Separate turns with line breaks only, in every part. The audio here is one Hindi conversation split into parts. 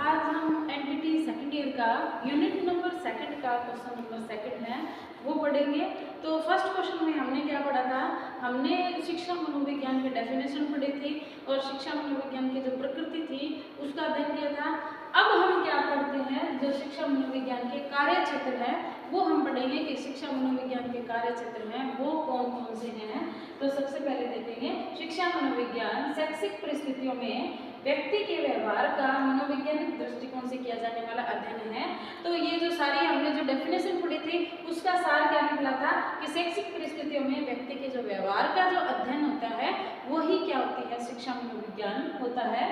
आज हम एनटीटी सेकंड ईयर का यूनिट नंबर सेकंड का क्वेश्चन नंबर सेकंड है वो पढ़ेंगे। तो फर्स्ट क्वेश्चन में हमने क्या पढ़ा था, हमने शिक्षा मनोविज्ञान के डेफिनेशन पढ़ी थी और शिक्षा मनोविज्ञान की जो प्रकृति थी उसका अध्ययन किया था। अब हम क्या पढ़ते हैं, जो शिक्षा मनोविज्ञान के कार्य क्षेत्र है वो हम पढ़ेंगे कि शिक्षा मनोविज्ञान के कार्य क्षेत्र हैं वो कौन कौन से हैं। तो सबसे पहले देखेंगे शिक्षा मनोविज्ञान शैक्षिक परिस्थितियों में व्यक्ति के व्यवहार का मनोवैज्ञानिक दृष्टिकोण से किया जाने वाला अध्ययन है। तो ये जो सारी हमने जो डेफिनेशन पढ़ी थी उसका सार क्या निकला था कि शैक्षिक परिस्थितियों में व्यक्ति के जो व्यवहार का जो अध्ययन होता है वही क्या होती है, शिक्षा मनोविज्ञान होता है।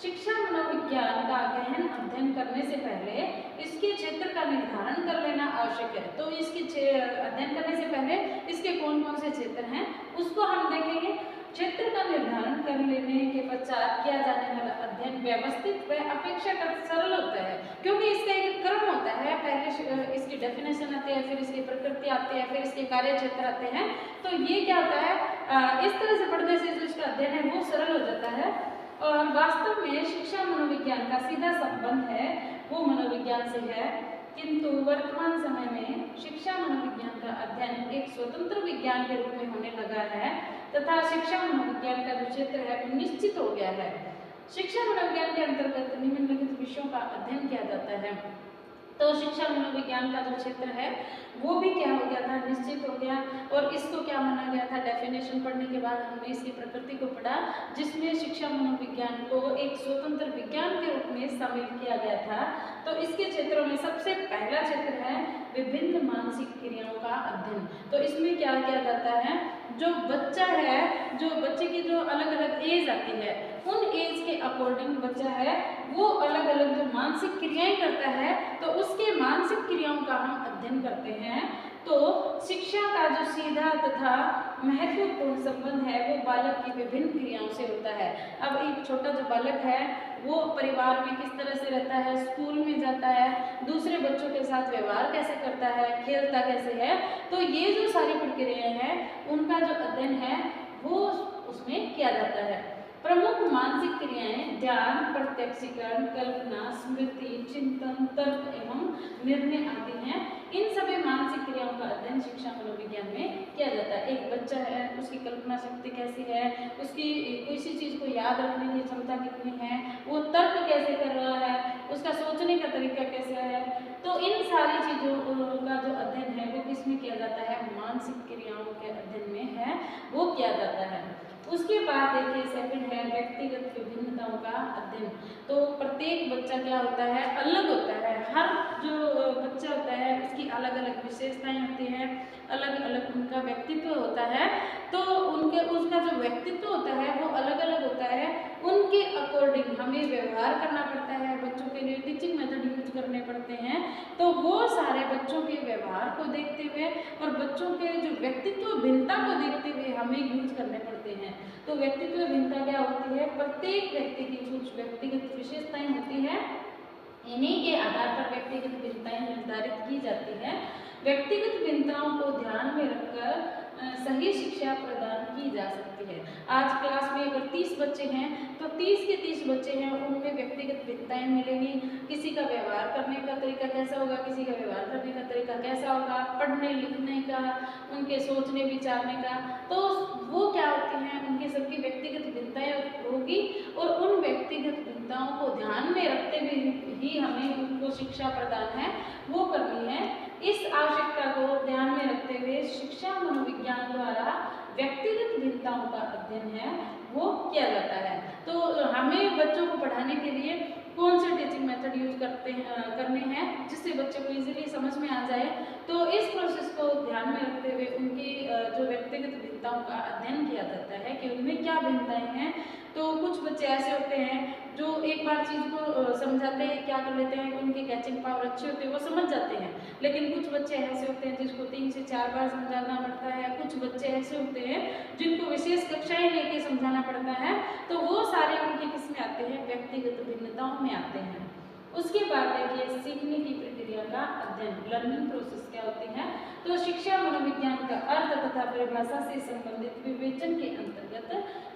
शिक्षा मनोविज्ञान का गहन अध्ययन करने से पहले इसके क्षेत्र का निर्धारण कर लेना आवश्यक है। तो इसके अध्ययन करने से पहले इसके कौन कौन से क्षेत्र हैं उसको हम देखेंगे। क्षेत्र का निर्धारण कर लेने के पश्चात किया जाने वाला अध्ययन व्यवस्थित व अपेक्षाकृत सरल होता है, क्योंकि इसका एक क्रम होता है। पहले इसकी डेफिनेशन आती है, फिर इसकी प्रकृति आती है, फिर इसके कार्य क्षेत्र आते हैं। तो ये क्या होता है, इस तरह से पढ़ने से जो इसका अध्ययन है वो सरल हो जाता है। और वास्तव में शिक्षा मनोविज्ञान का सीधा संबंध है वो मनोविज्ञान से है, किंतु वर्तमान समय में शिक्षा मनोविज्ञान का अध्ययन एक स्वतंत्र विज्ञान के रूप में होने लगा है तथा शिक्षा मनोविज्ञान का जो क्षेत्र है वो निश्चित हो गया है। शिक्षा मनोविज्ञान के अंतर्गत निम्नलिखित विषयों का अध्ययन किया जाता है। तो शिक्षा मनोविज्ञान का जो क्षेत्र है वो भी क्या हो गया था, निश्चित हो गया। और इसको क्या माना गया था, डेफिनेशन पढ़ने के बाद हमने इसकी प्रकृति को पढ़ा जिसमें शिक्षा मनोविज्ञान को एक स्वतंत्र विज्ञान के रूप में शामिल किया गया था। तो इसके क्षेत्रों में सबसे पहला क्षेत्र है विभिन्न मानसिक क्रियाओं का अध्ययन। तो इसमें क्या किया जाता है, जो बच्चा है, जो बच्चे की जो अलग अलग एज आती है उन एज के अकॉर्डिंग बच्चा है वो अलग अलग जो मानसिक क्रियाएं करता है तो उसके मानसिक क्रियाओं का हम अध्ययन करते हैं। तो शिक्षा का जो सीधा तथा महत्वपूर्ण संबंध है वो बालक की विभिन्न क्रियाओं से होता है। अब एक छोटा जो बालक है वो परिवार में किस तरह से रहता है, स्कूल में जाता है, दूसरे बच्चों के साथ व्यवहार कैसे करता है, खेलता कैसे है, तो ये जो सारी प्रक्रियाएं हैं उनका जो अध्ययन है वो उसमें किया जाता है। प्रमुख मानसिक क्रियाएं ध्यान, प्रत्यक्षीकरण, कल्पना, स्मृति, चिंतन, तर्क एवं निर्णय आदि हैं। इन सभी मानसिक क्रियाओं का अध्ययन शिक्षा मनोविज्ञान में किया जाता है। एक बच्चा है उसकी कल्पना शक्ति कैसी है, उसकी किसी चीज को याद रखने की क्षमता कितनी है, वो तर्क कैसे कर रहा है, उसका सोचने का तरीका कैसा है, तो इन सारी चीजों का जो अध्ययन है वो किसमें किया जाता है, मानसिक क्रियाओं के अध्ययन में है वो किया जाता है। उसके बाद देखिए सेकंड है व्यक्तिगत विभिन्नताओं का अध्ययन। तो प्रत्येक बच्चा क्या होता है, अलग होता है। हर जो बच्चा होता है उसकी अलग अलग विशेषताएं होती हैं, अलग अलग उनका व्यक्तित्व होता है। तो उनके उसका जो व्यक्तित्व होता है वो अलग अलग होता है। उनके अकॉर्डिंग हमें व्यवहार करना पड़ता है, बच्चों के लिए टीचिंग मेथड यूज करने पड़ते हैं। तो वो सारे बच्चों के व्यवहार को देखते हुए और बच्चों के जो व्यक्तित्व भिन्नता को देखते हुए हमें यूज करने पड़ते हैं। तो व्यक्तित्व भिन्नता क्या होती है, प्रत्येक व्यक्ति की कुछ व्यक्तिगत विशेषताएं होती है, इन्हीं के आधार पर व्यक्तिगत भिन्नताएं निर्धारित की जाती है। व्यक्तिगत भिन्नताओं को ध्यान में रखकर सही शिक्षा प्रदान की जा सकती है। आज क्लास में अगर 30 बच्चे हैं तो 30 के 30 बच्चे हैं उनमें व्यक्तिगत भिन्नताएं मिलेंगी। किसी का व्यवहार करने का तरीका कैसा होगा, किसी का व्यवहार करने का तरीका कैसा होगा, पढ़ने लिखने का, उनके सोचने विचारने का, तो वो क्या होती हैं, उनकी सबकी व्यक्तिगत भिन्नताएं होगी और उन व्यक्तिगत भिन्नताओं को ध्यान में रखते हुए ही हमें उनको शिक्षा प्रदान है वो करनी है। इस आवश्यकता को ध्यान में रखते हुए शिक्षा मनोविज्ञान द्वारा व्यक्तिगत भिन्नताओं का अध्ययन है वो किया जाता है। तो हमें बच्चों को पढ़ाने के लिए कौन से टीचिंग मेथड यूज करने हैं जिससे बच्चे को इजीली समझ में आ जाए। तो इस प्रोसेस को ध्यान में रखते हुए उनकी जो व्यक्तिगत भिन्नताओं का अध्ययन किया जाता है कि उनमें क्या भिन्नताएं हैं। तो कुछ बच्चे ऐसे होते हैं जो एक बार चीज़ को समझाते हैं, क्या कर लेते हैं, उनकी कैचिंग पावर अच्छी होती है, वो समझ जाते हैं। लेकिन कुछ बच्चे ऐसे होते हैं जिसको 3 से 4 बार समझाना पड़ता है। कुछ बच्चे ऐसे होते हैं जिनको विशेष कक्षाएं लेके समझाना पड़ता है। तो वो सारे उनके किस में आते हैं, व्यक्तिगत भिन्नताओं में आते हैं। उसके बाद देखिए सीखने की प्रक्रिया का अध्ययन, लर्निंग प्रोसेस क्या होती है। तो शिक्षा मनोविज्ञान का अर्थ तथा परिभाषा से संबंधित विवेचन के अंतर्गत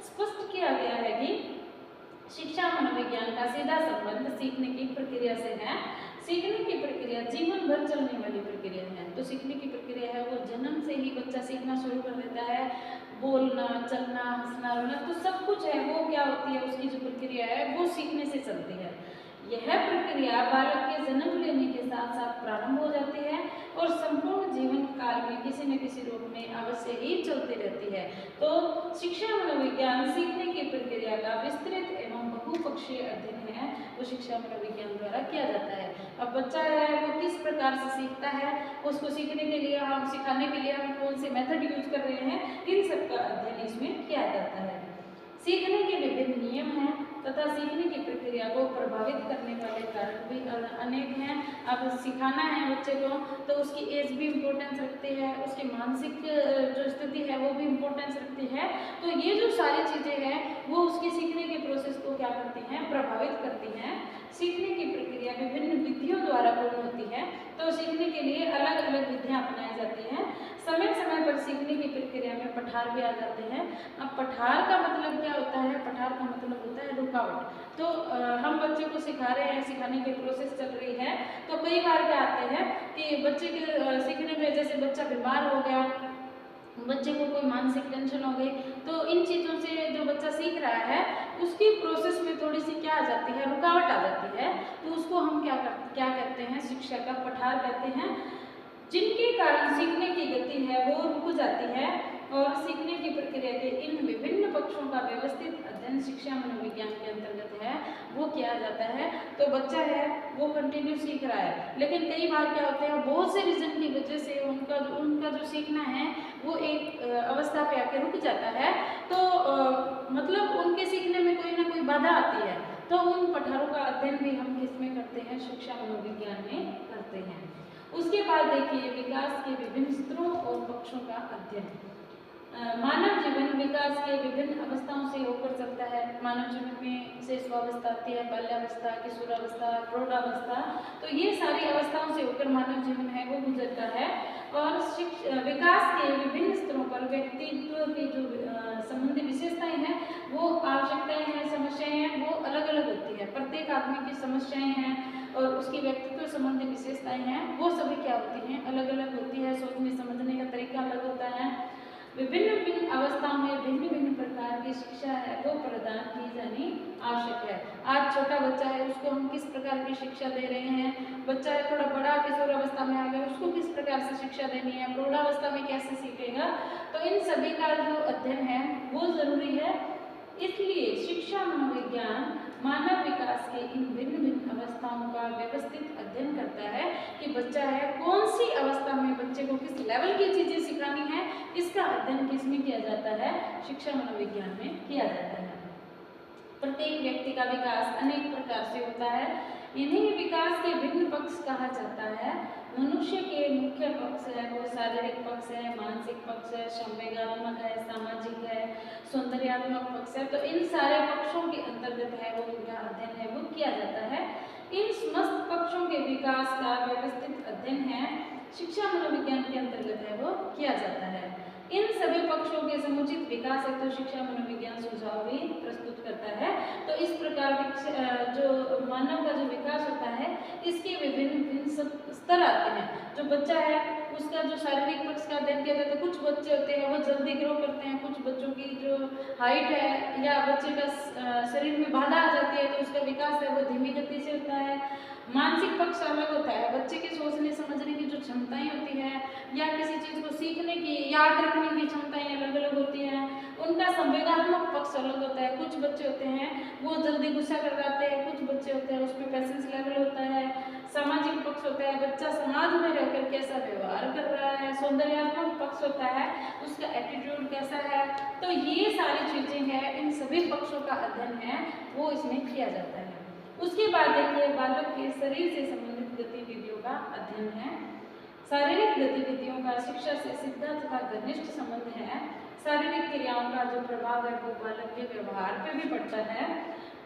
स्पष्ट किया गया है कि शिक्षा मनोविज्ञान का सीधा संबंध सीखने की प्रक्रिया से है। सीखने की प्रक्रिया जीवन भर चलने वाली प्रक्रिया है। तो सीखने की प्रक्रिया है वो जन्म से ही बच्चा सीखना शुरू कर देता है, बोलना, चलना, हंसना, रोना, तो सब कुछ है वो क्या होती है, उसकी जो प्रक्रिया है वो सीखने से चलती है। यह प्रक्रिया बालक के जन्म लेने के साथ साथ प्रारंभ हो जाती है और संपूर्ण जीवन काल में किसी न किसी रूप में अवश्य ही चलती रहती है। तो शिक्षा मनोविज्ञान सीखने की प्रक्रिया का विस्तृत एवं बहुपक्षीय अध्ययन है, वो शिक्षा मनोविज्ञान द्वारा किया जाता है। अब बच्चा है वो किस प्रकार से सीखता है, उसको सीखने के लिए हम सिखाने के लिए हम कौन से मेथड यूज कर रहे हैं, इन सब का अध्ययन इसमें किया जाता है। सीखने के विभिन्न नियम हैं तथा सीखने की प्रक्रिया को प्रभावित करने वाले कारक भी अनेक हैं। अब सिखाना है बच्चे को तो उसकी एज भी इम्पोर्टेंस रखती है, उसकी मानसिक जो स्थिति है वो भी इम्पोर्टेंस रखती है। तो ये जो सारी चीज़ें हैं वो उसके सीखने के प्रोसेस को क्या करती हैं, प्रभावित करती हैं। सीखने की प्रक्रिया विभिन्न विधियों द्वारा पूर्ण होती है, तो सीखने के लिए अलग अलग विधियाँ अपनाई जाती हैं। समय समय पर सीखने की प्रक्रिया में पठार भी आ जाते हैं। अब पठार का मतलब क्या होता है, पठार का मतलब होता है रुकावट। तो हम बच्चे को सिखा रहे हैं, सिखाने की प्रोसेस चल रही है, तो कई बार क्या आते हैं कि बच्चे के सीखने में, जैसे बच्चा बीमार हो गया, बच्चे को कोई मानसिक टेंशन हो गई, तो इन चीज़ों से जो बच्चा सीख रहा है उसकी प्रोसेस में थोड़ी सी क्या आ जाती है, रुकावट आ जाती है। तो उसको हम क्या कहते हैं, शिक्षा का पठार कहते हैं, जिनके कारण सीखने की गति है वो रुक जाती है। और सीखने की प्रक्रिया के इन विभिन्न पक्षों का व्यवस्थित अध्ययन शिक्षा मनोविज्ञान के अंतर्गत है, वो किया जाता है। तो बच्चा है वो कंटिन्यू सीख रहा है, लेकिन कई बार क्या होता है, बहुत से रीजन की वजह से उनका जो सीखना है वो एक अवस्था पे आके रुक जाता है। तो मतलब उनके सीखने में कोई ना कोई बाधा आती है, तो उन पठारों का अध्ययन भी हम किसमें करते हैं, शिक्षा मनोविज्ञान में करते हैं। उसके बाद देखिए विकास के विभिन्न स्तरों और पक्षों का अध्ययन। मानव जीवन विकास के विभिन्न अवस्थाओं से होकर चलता है। मानव जीवन में शिशुअवस्था आती है, बाल्यावस्था, किशोरावस्था, प्रौढ़ावस्था, तो ये सारी अवस्थाओं से होकर मानव जीवन है वो गुजरता है। और विकास के विभिन्न स्तरों पर व्यक्तित्व की जो संबंधी विशेषताएं हैं, वो आवश्यकताएं हैं, समस्याएं हैं, वो अलग अलग होती है। प्रत्येक आदमी की समस्याएं हैं और उसकी व्यक्तित्व संबंधी विशेषताएं हैं, वो सभी क्या होती हैं, अलग अलग होती है। सोचने समझने का तरीका अलग होता है। विभिन्न विभिन्न अवस्थाओं में भिन्न भिन्न प्रकार की शिक्षा है वो प्रदान की जानी आवश्यक है। आज छोटा बच्चा है उसको हम किस प्रकार की शिक्षा दे रहे हैं, बच्चा है थोड़ा बड़ा किशोरावस्था में आ गया उसको किस प्रकार से शिक्षा देनी है, प्रौढ़ावस्था में कैसे सीखेगा, तो इन सभी का जो अध्ययन है वो जरूरी है। इसलिए शिक्षा मनोविज्ञान मानव विकास के इन भिन्न भिन्न अवस्थाओं का व्यवस्थित अध्ययन करता है कि बच्चा है कौन सी अवस्था में बच्चे को किस लेवल की चीजें सिखानी है, इसका अध्ययन किसमें किया जाता है, शिक्षा मनोविज्ञान में किया जाता है। प्रत्येक व्यक्ति का विकास अनेक प्रकार से होता है, इन्हीं विकास के भिन्न पक्ष कहा जाता है। मनुष्य के मुख्य पक्ष है वो शारीरिक पक्ष है, मानसिक पक्ष है, संवेगात्मक है, सामाजिक है, सौंदर्यात्मक पक्ष है। तो इन सारे पक्षों के अंतर्गत है वो अध्ययन है वो किया जाता है। इन समस्त पक्षों के विकास का व्यवस्थित अध्ययन है शिक्षा मनोविज्ञान के अंतर्गत है वो किया जाता है। इन सभी पक्षों के समुचित विकास हेतु शिक्षा मनोविज्ञान सुझाव भी प्रस्तुत करता है। तो इस प्रकार जो मानव का जो विकास होता है इसके विभिन्न स्तर आते हैं। जो बच्चा है उसका जो शारीरिक पक्ष का अध्ययन किया जाता है, कुछ बच्चे होते हैं वो जल्दी ग्रो करते हैं, कुछ बच्चों की जो हाइट है या बच्चे का शरीर में बाधा आ जाती है तो उसका विकास है वो धीमी गति से होता है। मानसिक पक्ष अलग होता है, बच्चे के सोचने समझने की जो क्षमताएं होती है या किसी चीज़ को सीखने की याद रखने की क्षमताएं अलग अलग होती हैं। उनका संवेगात्मक पक्ष अलग होता है, कुछ बच्चे होते हैं वो जल्दी गुस्सा कर जाते हैं, कुछ बच्चे होते हैं उसमें पेशेंस लेवल होता है। सामाजिक पक्ष होता है बच्चा समाज में रहकर कैसा व्यवहार कर रहा है। सौंदर्यात्मक पक्ष होता है उसका एटीट्यूड कैसा है। तो ये सारी चीज़ें हैं, इन सभी पक्षों का अध्ययन है वो इसमें किया जाता है। उसके बाद देखिए बालक के शरीर से संबंधित गतिविधियों का अध्ययन है। शारीरिक गतिविधियों का शिक्षा से सीधा तथा घनिष्ठ संबंध है। शारीरिक क्रियाओं का जो प्रभाव है वो बालक के व्यवहार पे भी पड़ता है।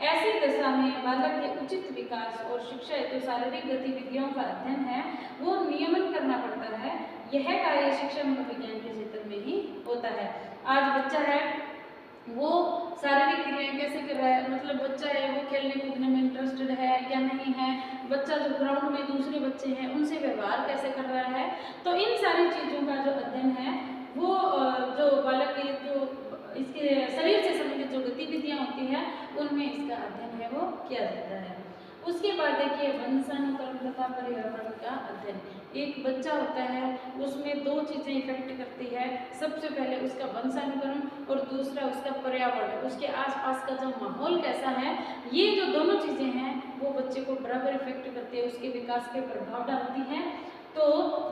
ऐसी दशा में बालक के उचित विकास और शिक्षा हेतु शारीरिक गतिविधियों का अध्ययन है वो नियमन करना पड़ता है। यह कार्य शिक्षा मनोविज्ञान के क्षेत्र में ही होता है। आज बच्चा है वो शारीरिक क्रियाएं कैसे कर रहा है, मतलब बच्चा है वो खेलने कूदने में इंटरेस्टेड है या ग्राउंड में दूसरे बच्चे हैं उनसे व्यवहार कैसे कर रहा है। तो इन सारी चीज़ों का जो अध्ययन है वो जो बालक के जो इसके शरीर से संबंधित जो गतिविधियाँ होती हैं उनमें इसका अध्ययन है वो किया जाता है। उसके बाद देखिए वंशानुक्रम तथा पर्यावरण का अध्ययन। एक बच्चा होता है उसमें दो चीज़ें इफेक्ट करती है, सबसे पहले उसका वंशानुक्रम और दूसरा उसका पर्यावरण, उसके आसपास का जो माहौल कैसा है। ये जो दोनों चीज़ें हैं वो बच्चे को बराबर इफेक्ट करती है, उसके विकास पे प्रभाव डालती हैं। तो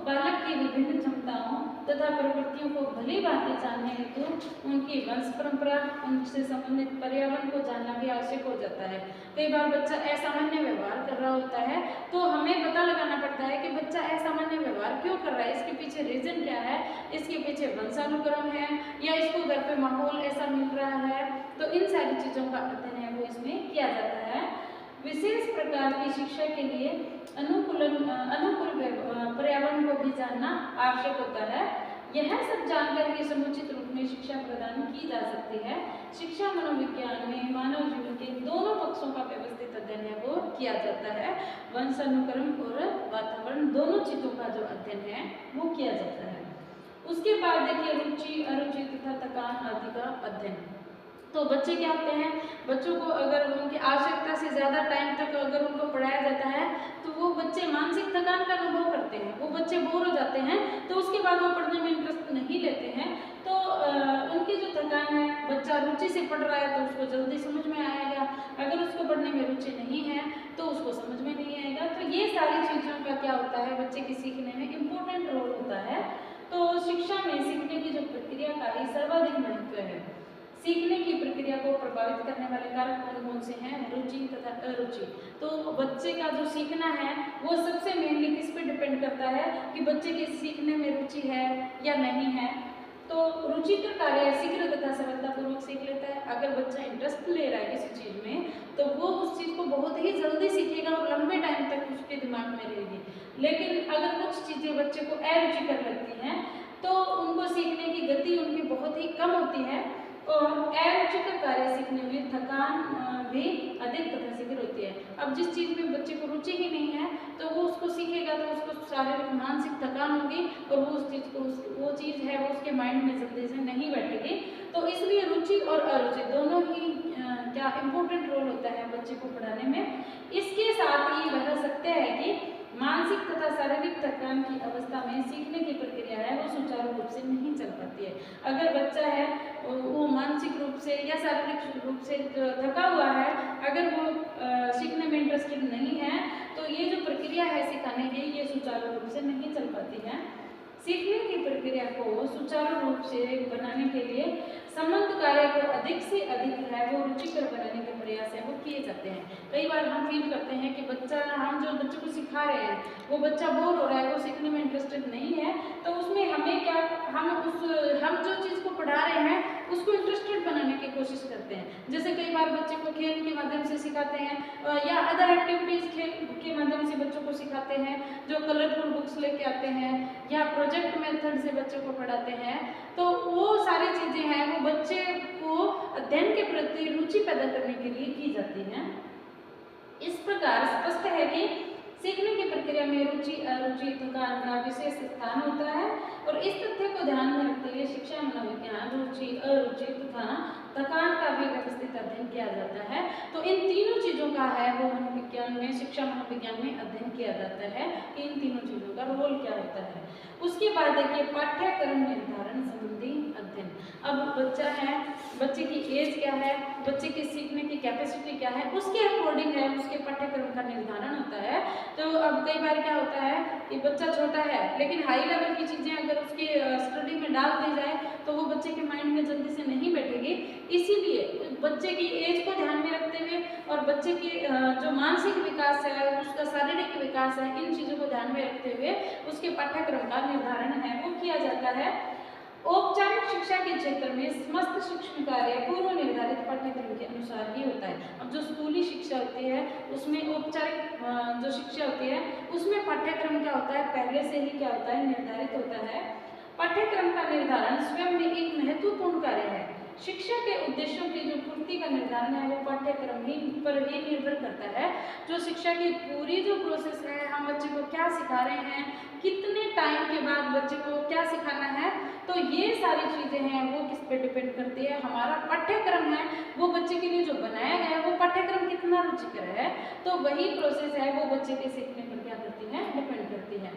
बालक की विभिन्न क्षमताओं तथा प्रवृत्तियों को भली भांति जानने हेतु उनकी वंश परंपरा, उनसे संबंधित पर्यावरण को जानना भी आवश्यक हो जाता है। कई बार बच्चा असामान्य व्यवहार कर रहा होता है तो हमें पता लगाना पड़ता है कि बच्चा असामान्य व्यवहार क्यों कर रहा है, इसके पीछे रीजन क्या है, इसके पीछे वंशानुक्रम है या इसको घर पे माहौल ऐसा मिल रहा है। तो इन सारी चीज़ों का अध्ययन है वो इसमें किया जाता है। विशेष प्रकार की शिक्षा के लिए अनुकूल पर्यावरण को भी जानना आवश्यक होता है। यह सब जानकर के समुचित रूप में शिक्षा प्रदान की जा सकती है। शिक्षा मनोविज्ञान में मानव जीवन के दोनों पक्षों का व्यवस्थित अध्ययन है वो किया जाता है। वंशानुक्रम और वातावरण दोनों चीजों का जो अध्ययन है वो किया जाता है। उसके बाद देखिए रुचि, अरुचि तथा थकान आदि का अध्ययन। तो बच्चे क्या होते हैं, बच्चों को अगर उनकी आवश्यकता से ज़्यादा टाइम तक अगर उनको पढ़ाया जाता है तो वो बच्चे मानसिक थकान का अनुभव करते हैं, वो बच्चे बोर हो जाते हैं, तो उसके बाद वो पढ़ने में इंटरेस्ट नहीं लेते हैं। तो उनकी जो थकान है, बच्चा रुचि से पढ़ रहा है तो उसको जल्दी समझ में आएगा, अगर उसको पढ़ने में रुचि नहीं है तो उसको समझ में नहीं आएगा। तो ये सारी चीज़ों का क्या होता है, बच्चे की सीखने में इम्पोर्टेंट रोल होता है। तो शिक्षा में सीखने की जो प्रक्रिया का ही सर्वाधिक महत्व है। सीखने की प्रक्रिया को प्रभावित करने वाले कारक कौन कौन से हैं, रुचि तथा अरुचि। तो बच्चे का जो सीखना है वो सबसे मेनली किस पे डिपेंड करता है कि बच्चे के सीखने में रुचि है या नहीं है। तो रुचिकर कार्य शीघ्र तथा सरलतापूर्वक सीख लेता है। अगर बच्चा इंटरेस्ट ले रहा है किसी चीज़ में तो वो उस चीज़ को बहुत ही जल्दी सीखेगा और लंबे टाइम तक उसके दिमाग में रहेगी। लेकिन अगर कुछ चीज़ें बच्चे को अरुचिकर लगती हैं तो उनको सीखने की गति उनकी बहुत ही कम होती है और अरुचिकर कार्य सीखने में थकान भी अधिक तथा शीघ्र होती है। अब जिस चीज़ में बच्चे को रुचि ही नहीं है तो वो उसको सीखेगा तो उसको शारीरिक मानसिक थकान होगी और वो उस चीज़ को वो चीज़ है वो उसके माइंड में जल्दी से नहीं बैठेगी। तो इसलिए रुचि और अरुचि दोनों ही क्या इम्पोर्टेंट रोल होता है बच्चे को पढ़ाने में। इसके साथ ही वह सकते हैं कि मानसिक तथा शारीरिक थकान की अवस्था में सीखने की प्रक्रिया है वो सुचारू रूप से नहीं चल पाती है। अगर बच्चा है वो मानसिक रूप से या शारीरिक रूप से थका हुआ है, अगर वो सीखने में इंटरेस्टेड नहीं है तो ये जो प्रक्रिया है सिखाने की ये सुचारू रूप से नहीं चल पाती है। सीखने की प्रक्रिया को सुचारू रूप से बनाने के लिए संबंध कार्य को अधिक से अधिक है वो रुचिकर बनाने के प्रयास है वो किए जाते हैं। कई बार हम फील करते हैं कि बच्चा, हम जो बच्चे को सिखा रहे हैं वो बच्चा बोर हो रहा है, वो सीखने में इंटरेस्टेड नहीं है, तो उसमें हमें क्या, हम जो चीज़ को पढ़ा रहे हैं उसको इंटरेस्टेड बनाने की कोशिश करते हैं। जैसे कई बार बच्चे को खेल के माध्यम से सिखाते हैं या अदर एक्टिविटीज़ खेल के माध्यम से बच्चों को सिखाते हैं, जो कलरफुल बुक्स लेके आते हैं या प्रोजेक्ट मेथड से बच्चों को पढ़ाते हैं। तो वो सारी चीज़ें हैं वो बच्चे को अध्ययन के प्रति रुचि पैदा करने के लिए की जाती हैं। इस प्रकार स्पष्ट है कि सीखने की प्रक्रिया में रुचि अरुचि थकान का विशेष स्थान होता है और इस तथ्य को ध्यान में रखते हुए शिक्षा मनोविज्ञान रुचि अरुचि तथा थकान का भी व्यवस्थित अध्ययन किया जाता है। तो इन तीनों चीज़ों का है वो मनोविज्ञान में, शिक्षा मनोविज्ञान में अध्ययन किया जाता है कि इन तीनों चीज़ों का रोल क्या होता है। उसके बाद देखिए पाठ्यक्रम निर्धारण संबंधी अध्ययन। अब बच्चा है, बच्चे की एज क्या है, बच्चे की सीखने की कैपेसिटी क्या है, उसके अकॉर्डिंग है उसके पाठ्यक्रम का निर्धारण होता है। तो अब कई बार क्या होता है कि बच्चा छोटा है लेकिन हाई लेवल की चीज़ें अगर उसके स्टडी में डाल दी जाए तो वो बच्चे के माइंड में जल्दी से नहीं बैठेगी। इसीलिए बच्चे की एज को ध्यान में रखते हुए और बच्चे की जो मानसिक विकास है, उसका शारीरिक विकास है, इन चीज़ों को ध्यान में रखते हुए उसके पाठ्यक्रम का निर्धारण है वो किया जाता है। औपचारिक शिक्षा के क्षेत्र में समस्त शिक्षण कार्य पूर्व निर्धारित पाठ्यक्रम के अनुसार ही होता है। अब जो स्कूली शिक्षा होती है उसमें औपचारिक जो शिक्षा होती है उसमें पाठ्यक्रम क्या होता है, पहले से ही क्या होता है, निर्धारित होता है। पाठ्यक्रम का निर्धारण स्वयं में एक महत्वपूर्ण कार्य है। शिक्षा के उद्देश्यों की जो पूर्ति का निर्धारण है वो पाठ्यक्रम ही पर ही निर्भर करता है। जो शिक्षा की पूरी जो प्रोसेस है, हम बच्चे को क्या सिखा रहे हैं, कितने टाइम के बाद बच्चे को क्या सिखाना है, तो ये सारी चीज़ें हैं वो किस पे डिपेंड करती है। हमारा पाठ्यक्रम है वो बच्चे के लिए जो बनाया गया है वो पाठ्यक्रम कितना रुचिकर है, तो वही प्रोसेस है वो बच्चे के सीखने पर क्या करती है, डिपेंड करती है।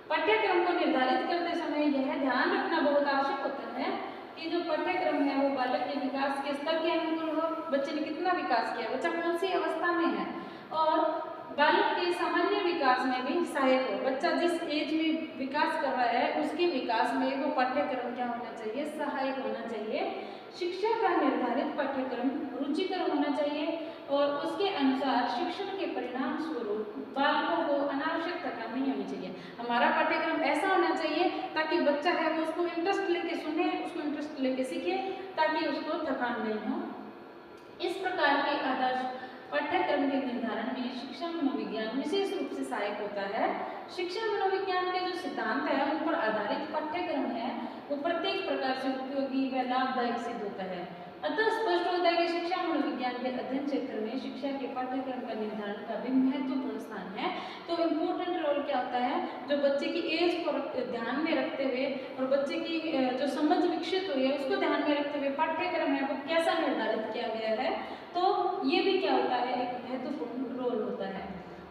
पाठ्यक्रम को निर्धारित करते समय यह ध्यान रखना बहुत आवश्यक होता है कि जो पाठ्यक्रम है वो बालक के विकास के स्तर के अनुकूल हो। बच्चे ने कितना विकास किया, बच्चा कौन सी अवस्था में है, और बालक के सामान्य विकास में भी सहायक हो। बच्चा जिस एज में विकास कर रहा है उसके विकास में वो पाठ्यक्रम क्या होना चाहिए, सहायक होना चाहिए। शिक्षा का निर्धारित पाठ्यक्रम रुचिकर होना चाहिए और उसके अनुसार शिक्षण के परिणाम स्वरूप बालकों को अनावश्यक थकान नहीं होनी चाहिए। हमारा पाठ्यक्रम ऐसा होना चाहिए ताकि बच्चा है वो उसको इंटरेस्ट लेके सुने, उसको इंटरेस्ट लेके सीखे, ताकि उसको थकान नहीं हो। इस प्रकार के आदर्श पाठ्यक्रम के निर्धारण में शिक्षा मनोविज्ञान विशेष रूप से सहायक होता है। शिक्षा मनोविज्ञान के जो सिद्धांत है उन पर आधारित पाठ्यक्रम है वो प्रत्येक प्रकार से उपयोगी व लाभदायक सिद्ध होता है। अतः स्पष्ट होता है कि शिक्षा मनोविज्ञान के अध्ययन क्षेत्र में शिक्षा के पाठ्यक्रम का निर्धारण का भी महत्वपूर्ण स्थान है। तो इम्पोर्टेंट रोल क्या होता है, जो बच्चे की एज को ध्यान में रखते हुए और बच्चे की जो समझ विकसित हुई है उसको ध्यान में रखते हुए पाठ्यक्रम है वो कैसा निर्धारित किया गया है, तो ये भी क्या होता है, एक महत्वपूर्ण रोल होता है।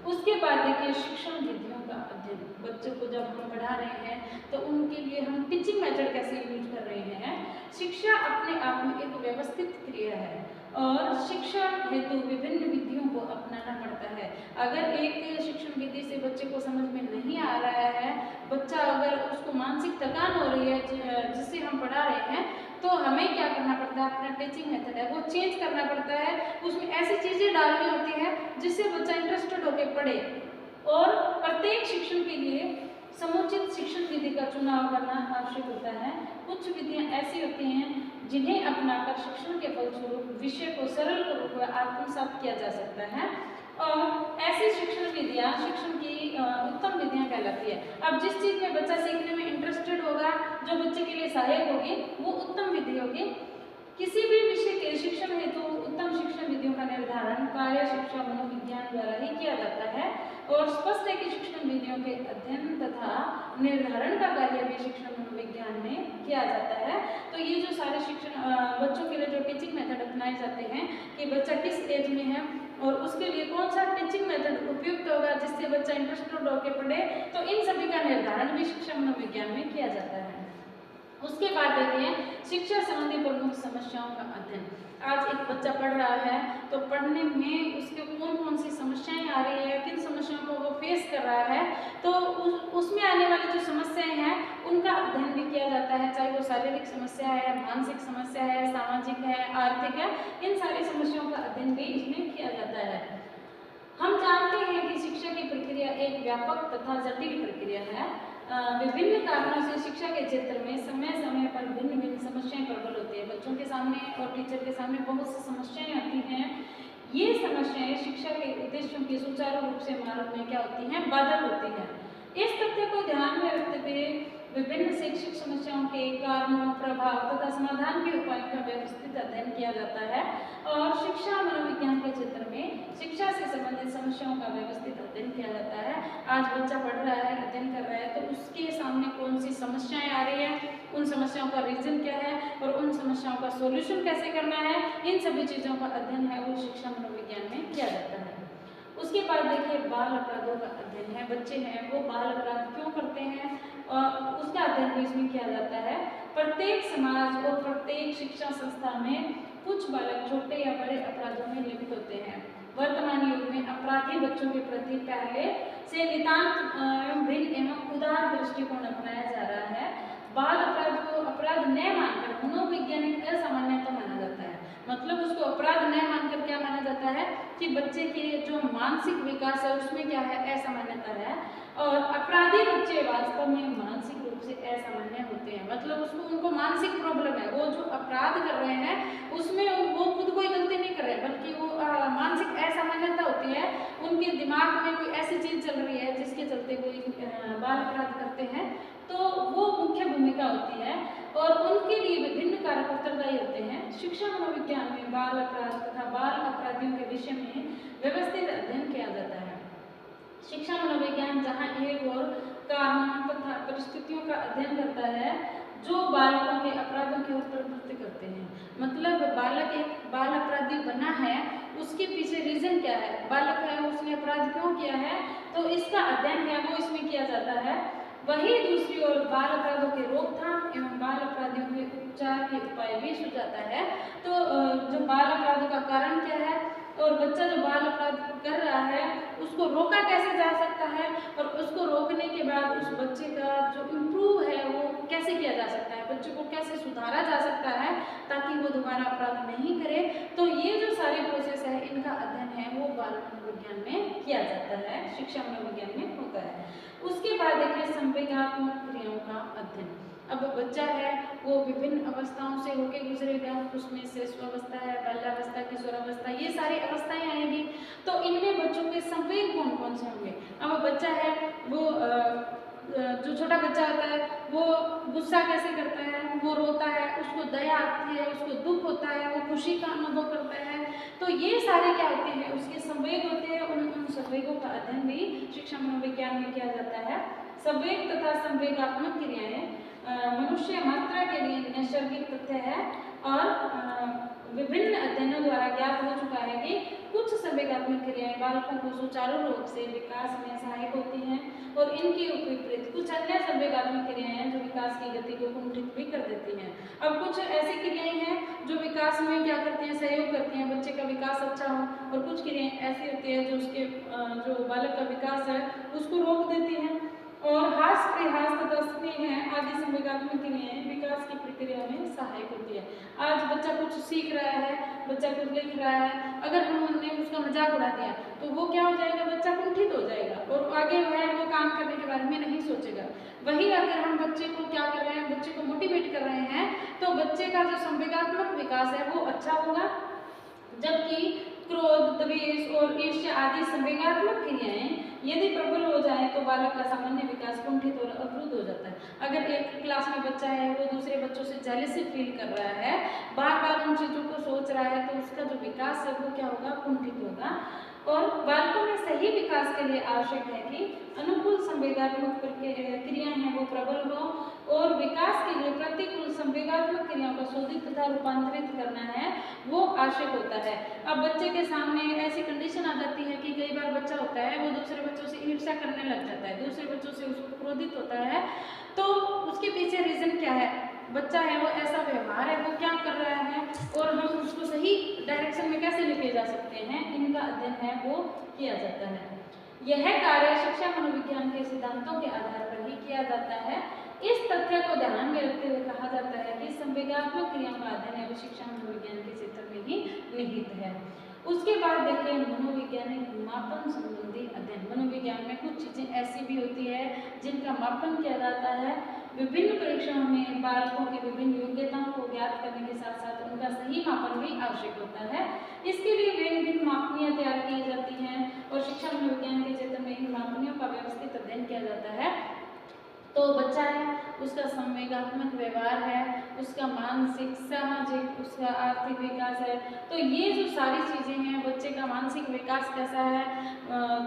उसके बाद देखिए शिक्षण विधियों का अध्ययन। बच्चों को जब हम पढ़ा रहे हैं तो उनके लिए हम टीचिंग मेथड कैसे यूज कर रहे हैं। शिक्षा अपने आप में एक व्यवस्थित क्रिया है और शिक्षा हेतु विभिन्न विधियों को अपनाना पड़ता है। अगर एक शिक्षण विधि से बच्चे को समझ में नहीं आ रहा है, बच्चा अगर उसको मानसिक थकान हो रही है जिससे हम पढ़ा रहे हैं, तो हमें क्या करना पड़ता है, अपना टीचिंग मेथड है वो चेंज करना पड़ता है। उसमें ऐसी चीज़ें डालनी होती है जिससे बच्चा इंटरेस्टेड होकर पढ़े। और प्रत्येक शिक्षण के लिए समुचित शिक्षण विधि का चुनाव करना आवश्यक होता है। कुछ विधियां ऐसी होती हैं जिन्हें अपनाकर शिक्षण के फलस्वरूप विषय को सरल रूप में आत्मसात किया जा सकता है, और ऐसी शिक्षण विधियां शिक्षण की उत्तम विधियां कहलाती है। अब जिस चीज़ में बच्चा सीखने में इंटरेस्टेड होगा, जो बच्चे के लिए सहायक होगी, वो उत्तम विधि होगी। किसी भी विषय के शिक्षण हेतु उत्तम शिक्षण विधियों का निर्धारण कार्य शिक्षा मनोविज्ञान द्वारा ही किया जाता है, और स्पष्ट है कि शिक्षण विधियों के अध्ययन तथा निर्धारण का कार्य भी शिक्षण मनोविज्ञान में किया जाता है। तो ये जो सारे शिक्षण बच्चों के लिए जो टीचिंग मेथड अपनाए जाते हैं कि बच्चा किस एज में है और उसके लिए कौन सा टीचिंग मेथड उपयुक्त होगा जिससे बच्चा इंटरेस्टेड होकर पढ़े, तो इन सभी का निर्धारण भी शिक्षा मनोविज्ञान में किया जाता है। उसके बाद देखिए शिक्षा संबंधी प्रमुख समस्याओं का अध्ययन। आज एक बच्चा पढ़ रहा है तो पढ़ने में उसके कौन कौन सी समस्याएं आ रही है, किन समस्याओं को वो फेस कर रहा है, तो उसमें आने वाली जो समस्याएं हैं उनका अध्ययन भी किया जाता है। चाहे वो शारीरिक समस्या है, मानसिक समस्या है, सामाजिक है, आर्थिक है, इन सारी समस्याओं का अध्ययन भी इसमें किया जाता है। हम जानते हैं कि शिक्षा की प्रक्रिया एक व्यापक तथा जटिल प्रक्रिया है। विभिन्न कारणों से शिक्षा के क्षेत्र में समय समय पर भिन्न भिन्न समस्याएं प्रबल होती है। बच्चों के सामने और टीचर के सामने बहुत सी समस्याएं आती हैं। ये समस्याएं शिक्षा के उद्देश्यों के सुचारू रूप से मार्ग में क्या होती हैं, बाधक होती हैं। इस तथ्य को ध्यान में रखते हुए विभिन्न शैक्षिक समस्याओं के कारणों, प्रभाव तथा समाधान के उपायों का व्यवस्थित अध्ययन किया जाता है, और शिक्षा मनोविज्ञान के क्षेत्र में शिक्षा से संबंधित समस्याओं का व्यवस्थित अध्ययन किया जाता है। आज बच्चा पढ़ रहा है, अध्ययन कर रहा है, तो उसके सामने कौन सी समस्याएं आ रही है, उन समस्याओं का रीजन क्या है और उन समस्याओं का सोल्यूशन कैसे करना है, इन सभी चीज़ों का अध्ययन है वो शिक्षा मनोविज्ञान में किया जाता है। उसके बाद देखिए बाल अपराधों का अध्ययन है। बच्चे हैं वो बाल अपराध क्यों करते हैं और उसका अध्ययन भी इसमें किया जाता है। प्रत्येक समाज और प्रत्येक शिक्षा संस्था में कुछ बालक छोटे या बड़े अपराधों में लिप्त होते हैं। वर्तमान युग में अपराधी बच्चों के प्रति पहले से नितांत भिन्न एवं उदार दृष्टिकोण अपनाया जा रहा है। बाल अपराध को अपराध न मानकर मनोवैज्ञानिक असामान्यता माना जाता है। मतलब उसको अपराध न मानकर क्या माना जाता है कि बच्चे के जो मानसिक विकास है उसमें क्या है, असामान्यता है, और अपराधी बच्चे वास्तव में मानसिक रूप से असामान्य होते हैं। मतलब उसको उनको मानसिक प्रॉब्लम है, वो जो अपराध कर रहे हैं उसमें वो खुद कोई गलती नहीं कर रहे बल्कि वो मानसिक असामान्यता होती है। उनके दिमाग में कोई ऐसी चीज़ चल रही है जिसके चलते वो बाल अपराध करते हैं, तो वो मुख्य भूमिका होती है। और उनके लिए विभिन्न कारक उत्तरदायी होते हैं। शिक्षा मनोविज्ञान में बाल अपराध तथा बाल अपराधियों के विषय में व्यवस्थित अध्ययन किया जाता है। शिक्षा मनोविज्ञान जहाँ एक और कारणों तथा परिस्थितियों का अध्ययन करता है जो बालकों के अपराधों की ओर प्रवृत्ति करते हैं। मतलब बालक एक बाल अपराधी बना है, उसके पीछे रीजन क्या है, बालक है उसने अपराध क्यों किया है, तो इसका अध्ययन है वो इसमें किया जाता है। वही दूसरी ओर बाल अपराधों के रोकथाम एवं बाल अपराधियों के उपचार के उपाय भी सुझाता है। तो जो बाल अपराधों का कारण क्या है और बच्चा जो बाल अपराध कर रहा है उसको रोका कैसे जा सकता है और उसको रोकने के बाद उस बच्चे का जो इम्प्रूव है वो कैसे किया जा सकता है, बच्चे को कैसे सुधारा जा सकता है ताकि वो दोबारा अपराध नहीं करे। तो ये जो सारे प्रोसेस है इनका अध्ययन है वो बाल मनोविज्ञान में किया जाता है, शिक्षा मनोविज्ञान में होता है। उसके बाद देखिए संवेगात्मक क्रियाओं का अध्ययन। अब बच्चा है वो विभिन्न अवस्थाओं से होके गुजरेगा, उसमें शिशुअवस्था है, बाल्यावस्था, किशोरावस्था, ये सारी अवस्थाएं आएंगी। तो इनमें बच्चों के संवेग कौन कौन से होंगे। अब बच्चा है वो जो छोटा बच्चा होता है वो गुस्सा कैसे करता है, वो रोता है, उसको दया आती है, उसको दुख होता है, वो खुशी का अनुभव करता है। तो ये सारे क्या होते हैं, उसके संवेग होते हैं। उन संवेगों का अध्ययन भी शिक्षा मनोविज्ञान में किया जाता है। संवेग तथा संवेगात्मक क्रियाएं मनुष्य मात्रा के लिए नैसर्गिक तथ्य है और विभिन्न अध्ययनों द्वारा ज्ञात हो चुका है कि कुछ संवेगात्मक क्रियाएं बालकों को सुचारू रूप से विकास में सहायक होती हैं और इनके विपरीत कुछ अन्य संवेगात्मक क्रियाएं हैं जो विकास की गति को कुंठित भी कर देती हैं। अब कुछ ऐसी क्रियाएं हैं जो विकास में क्या करती हैं, सहयोग करती हैं, बच्चे का विकास अच्छा हो, और कुछ क्रियाएं ऐसी होती है जो उसके जो बालक का विकास है उसको रोक देती हैं। और हास प्रयास तथा स्नेह आदि संवेगात्मक क्रियाएं विकास की प्रक्रिया में सहायक होती है। आज बच्चा कुछ सीख रहा है, बच्चा कुछ लिख रहा है, अगर हमने उसका मजाक उड़ा दिया तो वो क्या हो जाएगा, बच्चा कुंठित हो जाएगा और आगे वो काम करने के बारे में नहीं सोचेगा। वही अगर हम बच्चे को क्या कर रहे हैं, बच्चे को मोटिवेट कर रहे हैं तो बच्चे का जो संवेगात्मक विकास है वो अच्छा होगा। जबकि क्रोध, द्वेष और ईर्ष्या आदि संवेगात्मक क्रियाएं यदि प्रबल हो जाए तो बालक का सामान्य विकास कुंठित और अवरुद्ध हो जाता है। अगर एक क्लास में बच्चा है वो दूसरे बच्चों से जेलसी फील कर रहा है, बार बार उन चीज़ों को सोच रहा है, तो उसका जो विकास है वो क्या होगा, कुंठित होगा। और बालकों में सही विकास के लिए आवश्यक है कि अनुकूल संवेगात्मक क्रियाएं हैं वो प्रबल हो और विकास के लिए प्रतिकूल संवेगात्मक क्रियाओं को शोधित तथा रूपांतरित करना है वो आवश्यक होता है। अब बच्चे के सामने ऐसी कंडीशन आ जाती है कि कई बार बच्चा होता है वो दूसरे बच्चों से ईर्ष्या करने लग जाता है, दूसरे बच्चों से उसको क्रोधित होता है, तो उसके पीछे रीजन क्या है, बच्चा है वो ऐसा व्यवहार है वो क्या कर रहा है और हम उसको सही डायरेक्शन में कैसे लेके जा सकते हैं, इनका अध्ययन है वो किया जाता है। यह कार्य शिक्षा मनोविज्ञान के सिद्धांतों के आधार पर ही किया जाता है। इस तथ्य को ध्यान में रखते हुए कहा जाता है कि संवेगात्मक क्रियाओं का अध्ययन है वो शिक्षा मनोविज्ञान के क्षेत्र में ही निहित है। उसके बाद देखिए मनोवैज्ञानिक मापन संबंधी अध्ययन। मनोविज्ञान में कुछ चीजें ऐसी भी होती है जिनका मापन किया जाता है। विभिन्न परीक्षणों में बालकों की विभिन्न योग्यताओं को ज्ञात करने के साथ साथ उनका सही मापन भी आवश्यक होता है। इसके लिए विभिन्न मापनियां तैयार की जाती हैं और शिक्षा मनोविज्ञान के क्षेत्र में इन मापनियों का व्यवस्थित अध्ययन किया जाता है। तो बच्चा है उसका संवेगात्मक व्यवहार है, उसका मानसिक, सामाजिक, उसका आर्थिक विकास है, तो ये जो सारी चीज़ें हैं, बच्चे का मानसिक विकास कैसा है,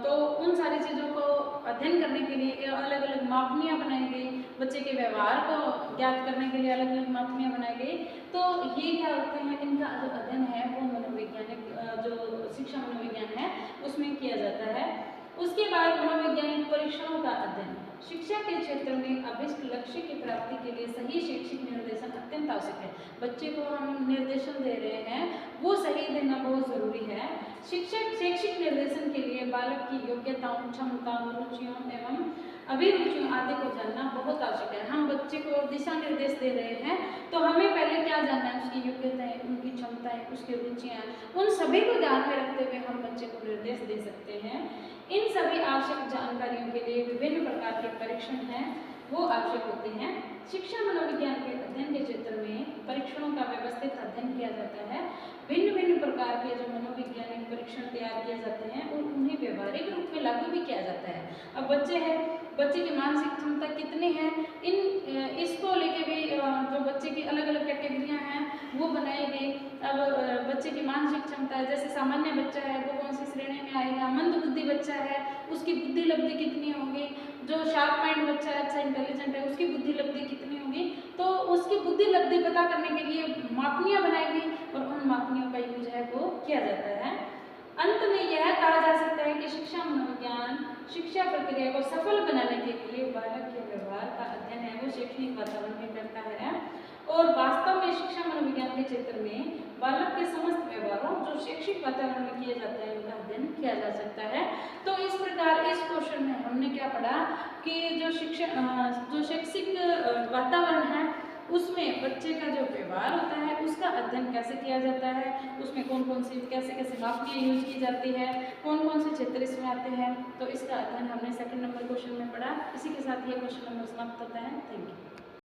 तो उन सारी चीज़ों को अध्ययन करने के लिए अलग अलग मापनियाँ बनाई गई, बच्चे के व्यवहार को ज्ञात करने के लिए अलग अलग मापनियाँ बनाई गई। तो ये क्या होते हैं, इनका जो अध्ययन है वो मनोवैज्ञानिक जो शिक्षा मनोविज्ञान है उसमें किया जाता है। उसके बाद मनोवैज्ञानिक परीक्षणों का अध्ययन। शिक्षा के क्षेत्र में अभिष्ट लक्ष्य की प्राप्ति के लिए सही शैक्षिक निर्देशन अत्यंत आवश्यक है। बच्चे को हम निर्देशन दे रहे हैं वो सही देना बहुत जरूरी है। शिक्षक शैक्षिक निर्देशन के लिए बालक की योग्यताओं, क्षमताओं, रुचियों एवं अभिरुचियों आदि को जानना बहुत आवश्यक है। हम बच्चे को दिशा निर्देश दे रहे हैं तो हमें पहले क्या जानना है, उसकी योग्यताएं, उनकी क्षमताएं, उसकी रुचियां, उन सभी को ध्यान में रखते हुए हम बच्चे को निर्देश दे सकते हैं। इन सभी आवश्यक जानकारियों के लिए विभिन्न प्रकार के परीक्षण हैं वो आवश्यक होते हैं। शिक्षा मनोविज्ञान के अध्ययन के क्षेत्र में परीक्षणों का व्यवस्थित अध्ययन किया जाता है। भिन्न भिन्न प्रकार के जो मनोवैज्ञानिक परीक्षण तैयार किए जाते हैं और उन्हें व्यवहारिक रूप में लागू भी किया जाता है। अब बच्चे हैं, बच्चे की मानसिक क्षमता कितनी है, इसको लेके भी जो बच्चे की अलग अलग कैटेगरियाँ हैं वो बनाई गई। अब बच्चे की मानसिक क्षमता है, जैसे सामान्य बच्चा है वो कौन सी श्रेणी में आएगा, मंद बुद्धि बच्चा है उसकी बुद्धि लब्धि कितनी होगी, जो शार्प माइंड बच्चा है, अच्छा इंटेलिजेंट है, उसकी बुद्धि लब्धि कितनी होगी। तो उसकी बुद्धि लब्धि पता करने के लिए मापनियाँ बनाई गई और उन मापनियों का यूज है वो किया जाता है। अंत में यह कहा जा सकता है कि शिक्षा मनोविज्ञान शिक्षा प्रक्रिया को सफल बनाने के लिए बालक के व्यवहार का अध्ययन है वो शैक्षणिक वातावरण में करता है। और वास्तव में शिक्षा मनोविज्ञान के क्षेत्र में बालक के समस्त व्यवहारों जो शैक्षिक वातावरण में किए जाते हैं उनका अध्ययन किया जा सकता है। तो इस प्रकार इस क्वेश्चन में हमने क्या पढ़ा कि जो शैक्षिक वातावरण है उसमें बच्चे का जो व्यवहार होता है उसका अध्ययन कैसे किया जाता है, उसमें कौन कौन सी कैसे कैसे मापनियाँ यूज की जाती है, कौन कौन से क्षेत्र इसमें आते हैं। तो इसका अध्ययन हमने सेकंड नंबर क्वेश्चन में पढ़ा। इसी के साथ ये क्वेश्चन नंबर समाप्त होता है। Thank you.